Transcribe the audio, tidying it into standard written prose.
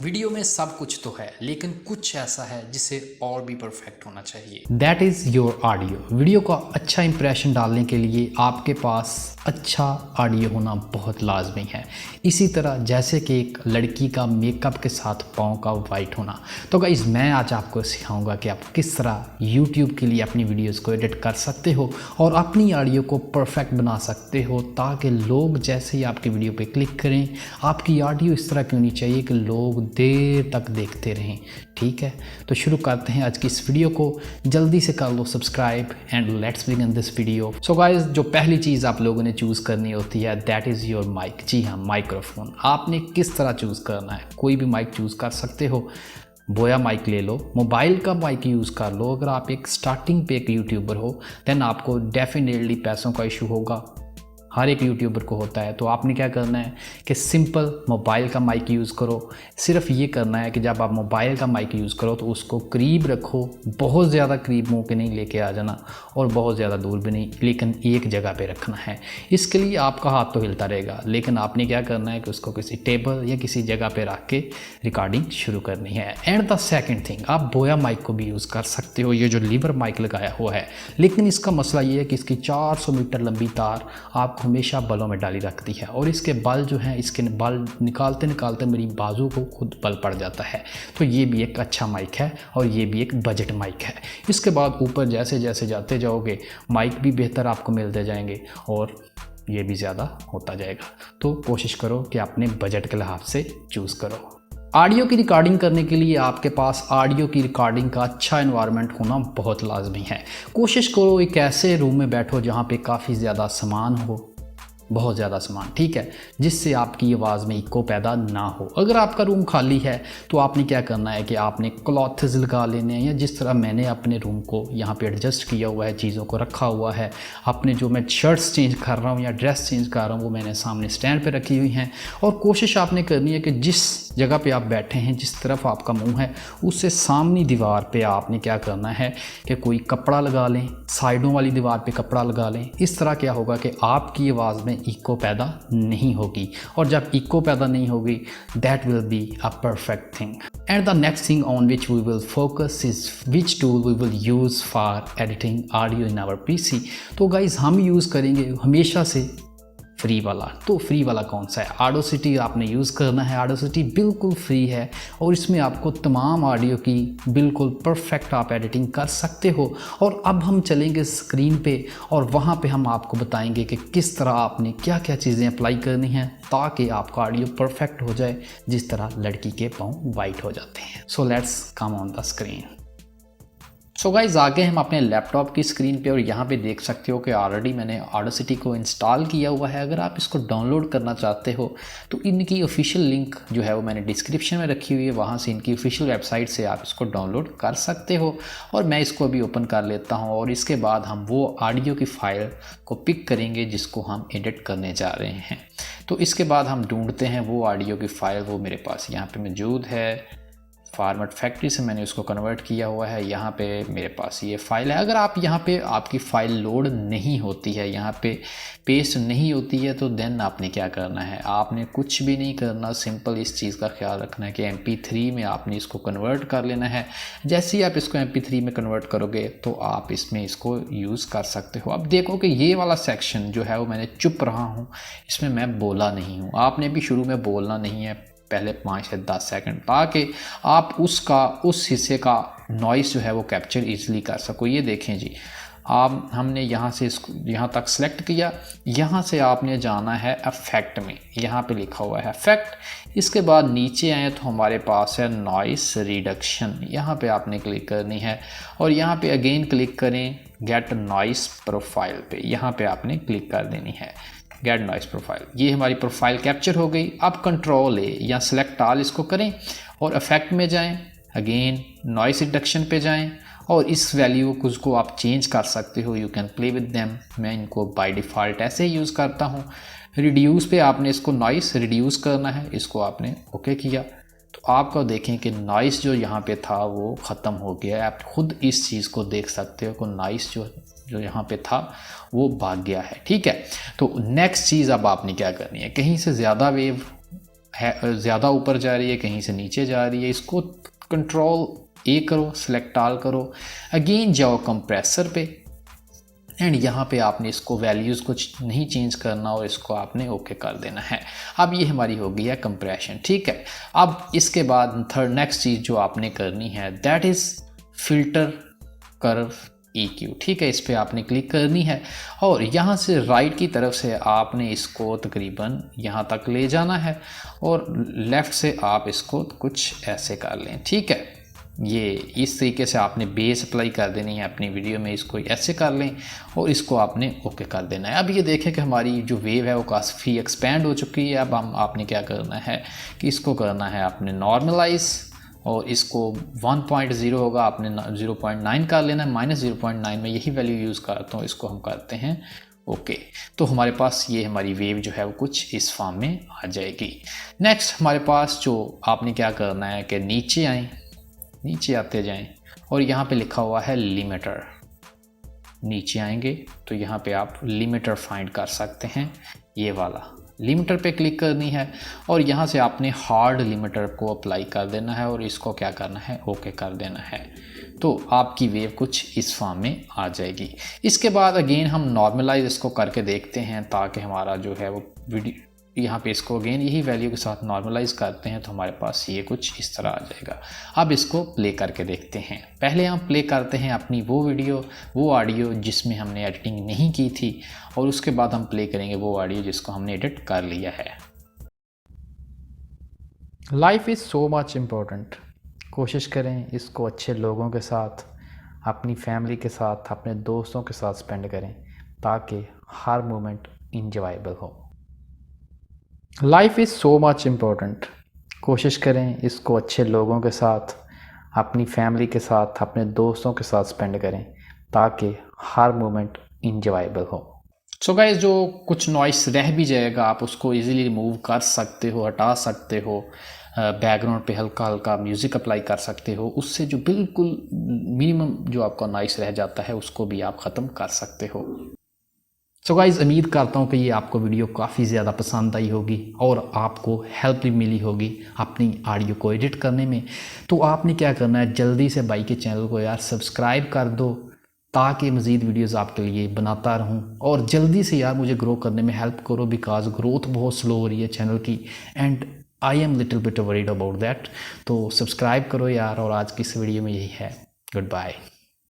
Video में सब कुछ तो है लेकिन कुछ ऐसा है जिसे और भी परफेक्ट होना चाहिए। That is your audio. Video का अच्छा इंप्रेशन डालने के लिए आपके पास अच्छा ऑडियो होना बहुत लाजमी है। इसी तरह जैसे कि एक लड़की का मेकअप के साथ पाँव का वाइट होना। तो गाइस मैं आज आपको सिखाऊंगा कि आप किस तरह यूट्यूब के लिए अपनी वीडियोस को एडिट कर सकते हो और अपनी ऑडियो को परफेक्ट बना सकते हो, ताकि लोग जैसे ही आपकी वीडियो पे क्लिक करें, आपकी ऑडियो इस तरह की होनी चाहिए कि लोग देर तक देखते रहें। ठीक है, तो शुरू करते हैं आज की इस वीडियो को। जल्दी से कर लो subscribe and let's begin this video. So guys, जो पहली चीज़ आप लोगों ने चूज़ करनी होती है दैट इज़ योर माइक। जी हाँ, माइक्रोफोन आपने किस तरह चूज़ करना है। कोई भी माइक चूज़ कर सकते हो, बोया माइक ले लो, मोबाइल का माइक यूज़ कर लो। अगर आप एक स्टार्टिंग पे एक यूट्यूबर हो देन आपको डेफिनेटली पैसों का इशू होगा, हर एक यूट्यूबर को होता है। तो आपने क्या करना है कि सिंपल मोबाइल का माइक यूज़ करो। सिर्फ ये करना है कि जब आप मोबाइल का माइक यूज़ करो तो उसको करीब रखो, बहुत ज़्यादा करीब मुंह के नहीं लेके आ जाना और बहुत ज़्यादा दूर भी नहीं, लेकिन एक जगह पे रखना है। इसके लिए आपका हाथ तो हिलता रहेगा, लेकिन आपने क्या करना है कि उसको किसी टेबल या किसी जगह पे रख के रिकॉर्डिंग शुरू करनी है। एंड द सेकेंड थिंग, आप बोया माइक को भी यूज़ कर सकते हो, ये जो लीवर माइक लगाया हुआ है, लेकिन इसका मसला ये है कि इसकी 400 मीटर लंबी तार आपको हमेशा बलों में डाली रखती है और इसके बल जो हैं, इसके बल निकालते निकालते मेरी बाजू को खुद बल पड़ जाता है। तो ये भी एक अच्छा माइक है और ये भी एक बजट माइक है। इसके बाद ऊपर जैसे जैसे जाते जाओगे माइक भी बेहतर आपको मिलते जाएंगे और ये भी ज़्यादा होता जाएगा। तो कोशिश करो कि अपने बजट के लिहाज से चूज़ करो। ऑडियो की रिकॉर्डिंग करने के लिए आपके पास ऑडियो की रिकॉर्डिंग का अच्छा एनवायरनमेंट होना बहुत लाजमी है। कोशिश करो एक ऐसे रूम में बैठो जहाँ पे काफ़ी ज़्यादा सामान हो, बहुत ज़्यादा सामान, ठीक है, जिससे आपकी आवाज़ में इको पैदा ना हो। अगर आपका रूम खाली है तो आपने क्या करना है कि आपने क्लॉथ्स लगा लेने हैं, या जिस तरह मैंने अपने रूम को यहाँ पे एडजस्ट किया हुआ है, चीज़ों को रखा हुआ है। अपने जो मैं शर्ट्स चेंज कर रहा हूँ या ड्रेस चेंज कर रहा हूँ वो मैंने सामने स्टैंड पे रखी हुई हैं। और कोशिश आपने करनी है कि जिस जगह पे आप बैठे हैं, जिस तरफ आपका मुंह है, उससे सामनी दीवार पे आपने क्या करना है कि कोई कपड़ा लगा लें, साइडों वाली दीवार पे कपड़ा लगा लें। इस तरह क्या होगा कि आपकी आवाज़ में इको पैदा नहीं होगी, और जब इको पैदा नहीं होगी that will be a perfect thing. And the next thing on which we will focus is which tool we will use for editing audio in our PC. तो गाइज हम यूज़ करेंगे हमेशा से फ्री वाला। तो फ्री वाला कौन सा है? ऑडेसिटी आपने यूज़ करना है। ऑडेसिटी बिल्कुल फ्री है और इसमें आपको तमाम ऑडियो की बिल्कुल परफेक्ट आप एडिटिंग कर सकते हो। और अब हम चलेंगे स्क्रीन पे और वहाँ पे हम आपको बताएंगे कि किस तरह आपने क्या क्या चीज़ें अप्लाई करनी हैं ताकि आपका ऑडियो परफेक्ट हो जाए, जिस तरह लड़की के पाँव वाइट हो जाते हैं। So let's come on the screen. So guys आगे हम अपने लैपटॉप की स्क्रीन पे और यहाँ पे देख सकते हो कि ऑलरेडी मैंने ऑडेसिटी को इंस्टॉल किया हुआ है। अगर आप इसको डाउनलोड करना चाहते हो तो इनकी ऑफिशियल लिंक जो है वो मैंने डिस्क्रिप्शन में रखी हुई है, वहाँ से इनकी ऑफिशियल वेबसाइट से आप इसको डाउनलोड कर सकते हो। और मैं इसको अभी ओपन कर लेता हूँ और इसके बाद हम वो ऑडियो की फ़ाइल को पिक करेंगे जिसको हम एडिट करने जा रहे हैं। तो इसके बाद हम ढूँढते हैं वो ऑडियो की फ़ाइल, वो मेरे पास यहाँ पर मौजूद है। फॉर्मेट फैक्ट्री से मैंने उसको कन्वर्ट किया हुआ है। यहाँ पे मेरे पास ये फ़ाइल है। अगर आप यहाँ पे आपकी फ़ाइल लोड नहीं होती है, यहाँ पे पेस्ट नहीं होती है, तो देन आपने क्या करना है, आपने कुछ भी नहीं करना। सिंपल इस चीज़ का ख्याल रखना है कि MP3 में आपने इसको कन्वर्ट कर लेना है। जैसे ही आप इसको MP3 में कन्वर्ट करोगे तो आप इसमें इसको यूज़ कर सकते हो। अब देखो कि ये वाला सेक्शन जो है वो मैंने चुप रहा हूँ, इसमें मैं बोला नहीं हूँ। आपने भी शुरू में बोलना नहीं है पहले 5 से 10 सेकंड, ताकि आप उस हिस्से का नॉइस जो है वो कैप्चर इजीली कर सको। ये देखें जी, आप हमने यहाँ से इसको यहाँ तक सेलेक्ट किया। यहाँ से आपने जाना है इफेक्ट में, यहाँ पे लिखा हुआ है इफेक्ट। इसके बाद नीचे आए तो हमारे पास है नॉइस रिडक्शन, यहाँ पे आपने क्लिक करनी है और यहाँ पे अगेन क्लिक करें गेट नॉइस प्रोफाइल पे, यहाँ पे आपने क्लिक कर देनी है गेट नॉइस प्रोफाइल। ये हमारी प्रोफाइल कैप्चर हो गई। अब कंट्रोल ए या सेलेक्ट ऑल इसको करें और इफेक्ट में जाएं, अगेन नॉइस रिडक्शन पे जाएं और इस वैल्यू को उसको आप चेंज कर सकते हो। You can play with them. मैं इनको बाय डिफ़ॉल्ट ऐसे ही यूज़ करता हूँ। रिड्यूस पे आपने इसको नॉइस रिड्यूस करना है, इसको आपने ओके किया तो आपको देखें कि नॉइस जो यहाँ पे था वो ख़त्म हो गया। आप खुद इस चीज़ को देख सकते हो कि नॉइस जो यहाँ पे था वो भाग गया है। ठीक है, तो नेक्स्ट चीज़ अब आपने क्या करनी है, कहीं से ज़्यादा वेव है ज़्यादा ऊपर जा रही है, कहीं से नीचे जा रही है, इसको कंट्रोल ए करो, सेलेक्ट ऑल करो, अगेन जाओ कंप्रेसर पे एंड यहाँ पे आपने इसको वैल्यूज़ कुछ नहीं चेंज करना और इसको आपने ओके कर देना है। अब ये हमारी हो गई है कंप्रेशन, ठीक है। अब इसके बाद नेक्स्ट चीज़ जो आपने करनी है that is filter curve EQ, ठीक है। इस पर आपने क्लिक करनी है और यहाँ से राइट की तरफ से आपने इसको तकरीबन यहाँ तक ले जाना है और लेफ़्ट से आप इसको कुछ ऐसे कर लें, ठीक है। ये इस तरीके से आपने बेस अप्लाई कर देनी है अपनी वीडियो में, इसको ऐसे कर लें और इसको आपने ओके कर देना है। अब ये देखें कि हमारी जो वेव है वो काफ़ी एक्सपेंड हो चुकी है। अब आपने क्या करना है कि इसको करना है आपने नॉर्मलाइज और इसको 1.0 होगा, आपने 0.9 कर लेना है। -0.9 में यही वैल्यू यूज़ करता हूँ, इसको हम करते हैं ओके। तो हमारे पास ये हमारी वेव जो है वो कुछ इस फॉर्म में आ जाएगी। नेक्स्ट हमारे पास जो आपने क्या करना है कि नीचे आएँ, नीचे आते जाएं और यहाँ पे लिखा हुआ है लिमिटर। नीचे आएंगे तो यहाँ पे आप लिमिटर फाइंड कर सकते हैं, ये वाला लिमिटर पे क्लिक करनी है और यहाँ से आपने हार्ड लिमिटर को अप्लाई कर देना है और इसको क्या करना है ओके कर देना है। तो आपकी वेव कुछ इस फॉर्म में आ जाएगी। इसके बाद अगेन हम नॉर्मलाइज इसको करके देखते हैं ताकि हमारा जो है वो वीडियो यहाँ पे इसको अगेन यही वैल्यू के साथ नॉर्मलाइज करते हैं तो हमारे पास ये कुछ इस तरह आ जाएगा। अब इसको प्ले करके देखते हैं। पहले हम प्ले करते हैं अपनी वो वीडियो, वो ऑडियो जिसमें हमने एडिटिंग नहीं की थी और उसके बाद हम प्ले करेंगे वो ऑडियो जिसको हमने एडिट कर लिया है। Life is so much important. कोशिश करें इसको अच्छे लोगों के साथ, अपनी फैमिली के साथ, अपने दोस्तों के साथ स्पेंड करें ताकि हर मोमेंट इंजॉयबल हो। Life is so much important. कोशिश करें इसको अच्छे लोगों के साथ, अपनी फैमिली के साथ, अपने दोस्तों के साथ स्पेंड करें ताकि हर मोमेंट इंजॉयबल हो। सो गाइस, जो कुछ नॉइस रह भी जाएगा आप उसको इजीली रिमूव कर सकते हो, हटा सकते हो। बैकग्राउंड पे हल्का हल्का म्यूज़िक अप्लाई कर सकते हो, उससे जो बिल्कुल मिनिमम जो आपका नॉइस रह जाता है उसको भी आप ख़त्म कर सकते हो। सो गाइज़, उम्मीद करता हूँ कि ये आपको वीडियो काफ़ी ज़्यादा पसंद आई होगी और आपको हेल्प भी मिली होगी अपनी ऑडियो को एडिट करने में। तो आपने क्या करना है, जल्दी से भाई के चैनल को यार सब्सक्राइब कर दो ताकि मज़ीद वीडियोस आपके लिए बनाता रहूं और जल्दी से यार मुझे ग्रो करने में हेल्प करो बिकॉज ग्रोथ बहुत स्लो हो रही है चैनल की and I am little bit worried about that. तो सब्सक्राइब करो यार और आज की इस वीडियो में यही है। Good bye.